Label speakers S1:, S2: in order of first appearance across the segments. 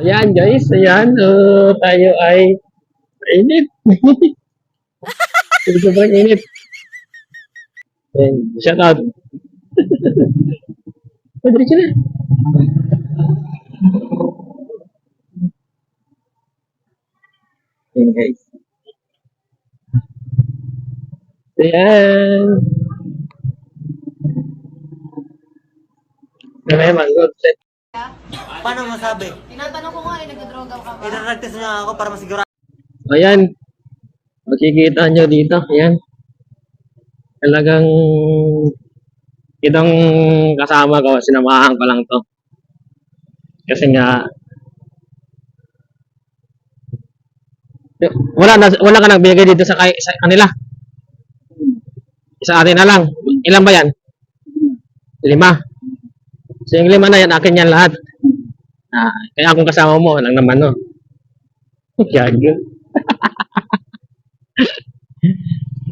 S1: Ayan guys, ayan. Tayo ay mainit. Sobrang init. Ayan, shout out. Diretso na. Ayan guys. Ayan. May manggod.
S2: Paano masabi?
S3: Tinatanong ko nga nagdodroga ka ba?
S2: Idaragtas niya ako para masigurado.
S1: Ayan. Makikita nyo dito. Ayan. Talagang itong kasama ko, sinamahan ko lang to. Kasi nga, wala ka nang bigay dito sa kanila. Isa atin na lang. Ilan ba yan? 5. So yung 5 na yan, akin yan lahat. Kaya kung kasama mo, lang naman no. Gago.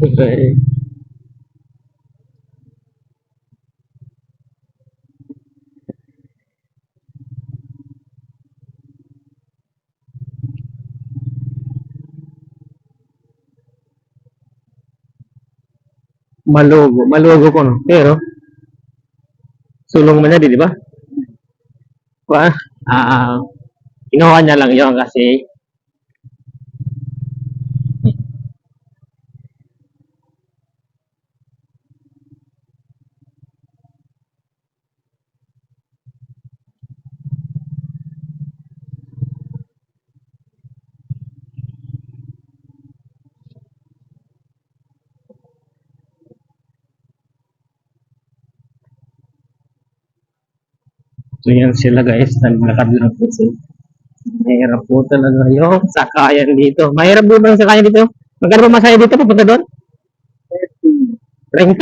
S1: Okay. Malugo ko no. Pero sulong mo na di ba? Ginawa niya lang 'yon kasi so yan sila guys, naglakad lang po sila. Mahirap po talaga yung sakayan dito. Mahirap po ba yung sakayan dito? Magkano ba masaya dito papunta doon? 30?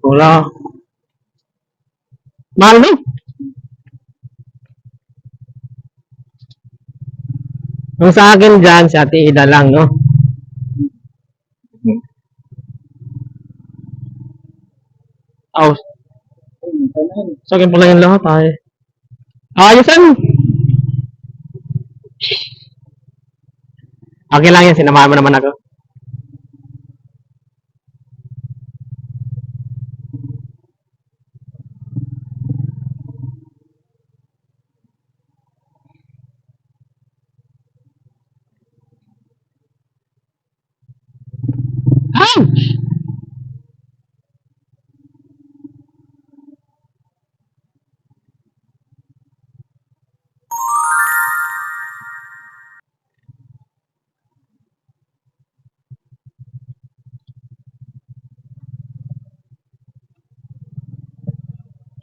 S1: Wala. Mahal no? Yung sa akin dyan, si Ate Ida lang, no? Oh, sa akin pala yung lahat, ay. Ayusan! Okay lang yan, sinamahan mo naman ako. Ouch!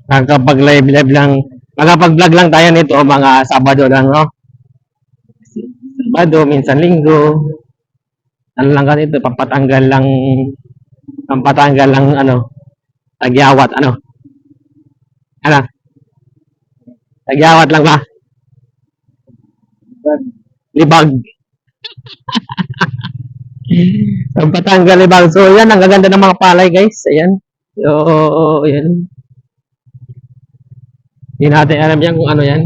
S1: Nakapag-vlog lang tayo nito mga Sabado lang, no? Sabado, minsan Linggo. Ano lang kasi ito, pampatanggal lang, ano, tagyawat, ano? Ano? Tagyawat lang ba? Libag. Pampatanggal libag. So, yan, ang gaganda ng mga palay, guys. Ayan. So, ayan. Hindi natin alam yan kung ano yan.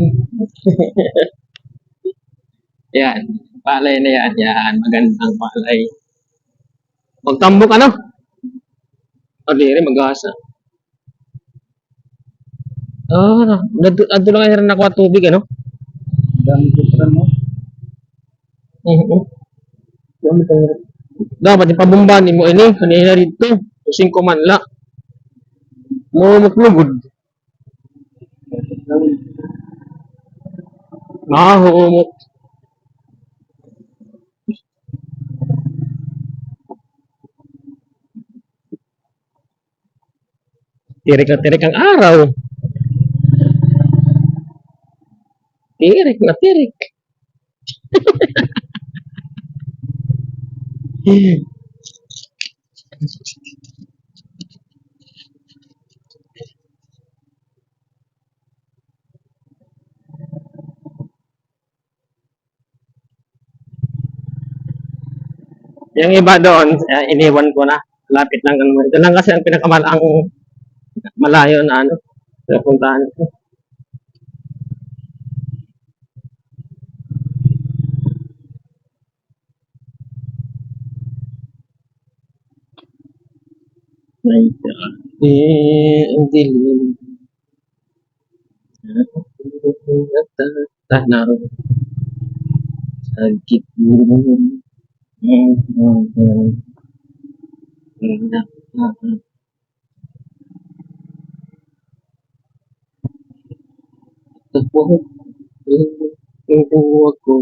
S1: Yan. Palay na yan. Yan. Magandang palay. Magtambok ano? O, di rin mag-asa. Adto lang nga nakuha tubig, ano?
S2: Dami ko pa mo.
S1: Dapat ipabumban mo ini. Kanina dito. Kusing ko man la. Mumuklugod. Humuk. Tirik na tirik ang araw. Tirik na tirik. Yung iba doon, iniwan ko na. Lapit lang. Ito lang kasi ang pinakamalaang malayo na ano. Puntahan ko. may dati ang dilim at tatanaw sa gitna tapos ito ako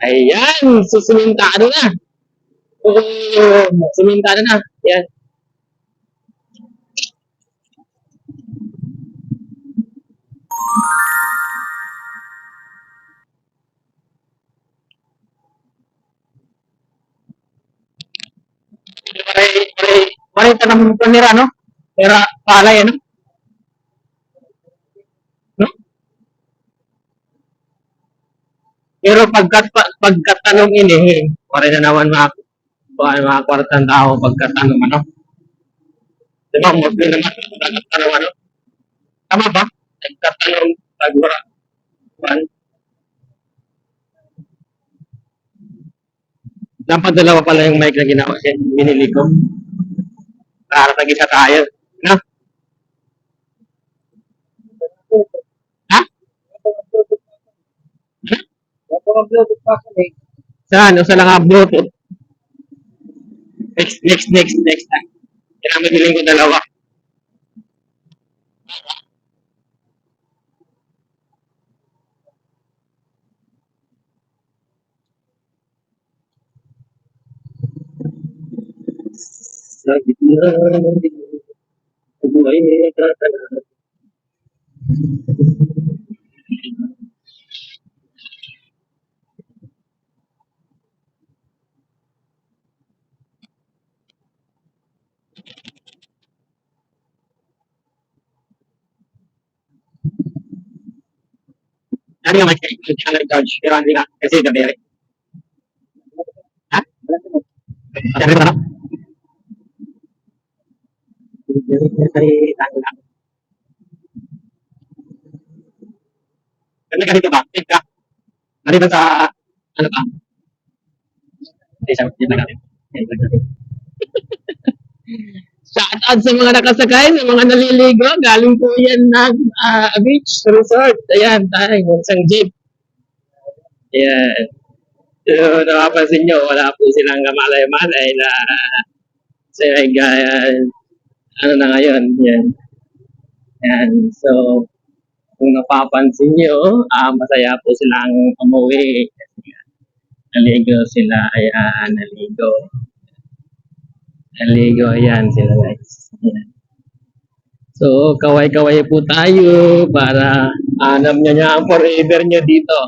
S1: ayan, susumentado na. Oo, sumentado na. Yan. Maray tanam panira, no? Pera palay, ano? No? Pero pagkatanong ini, maray na naman mga kwartang tao pagkatanong, ano? Di ba, mostly naman pagkatanong, ano? Tama ba? Pagkatanong, pagwara. Dapat dalawa pala yung mic na ginawa siya. Binili ko. Para tag-isa tayo. No? Ha? Saan? Usa lang ang Bluetooth. Next time. Kaya mabiling ko dalawa. Sa gitna ng dilim, buhay ay tatanaw. Ano yung mic? Hindi ka nag-charge. Pero hindi na. Kasi gabi rin. Ha? Gabi ba? Ganda ganito ba? Tip ka. Nandito sa, ano ka? Hindi siya, yun lang natin. Shout out sa mga nakasakay, sa mga naliligo. Galing po yan ng beach resort. Ayan, tayo. Isang jeep. Ayan. So, nakapansin nyo, wala po silang kamalay-malay na sila ano na ngayon. Yan. Yan. So, kung napapansin nyo, masaya po silang umuwi. Naligo sila. Ayan, naligo. Naligo, ayan sila guys. Ayan. So, kaway-kaway po tayo para anam niya ang forever nyo dito.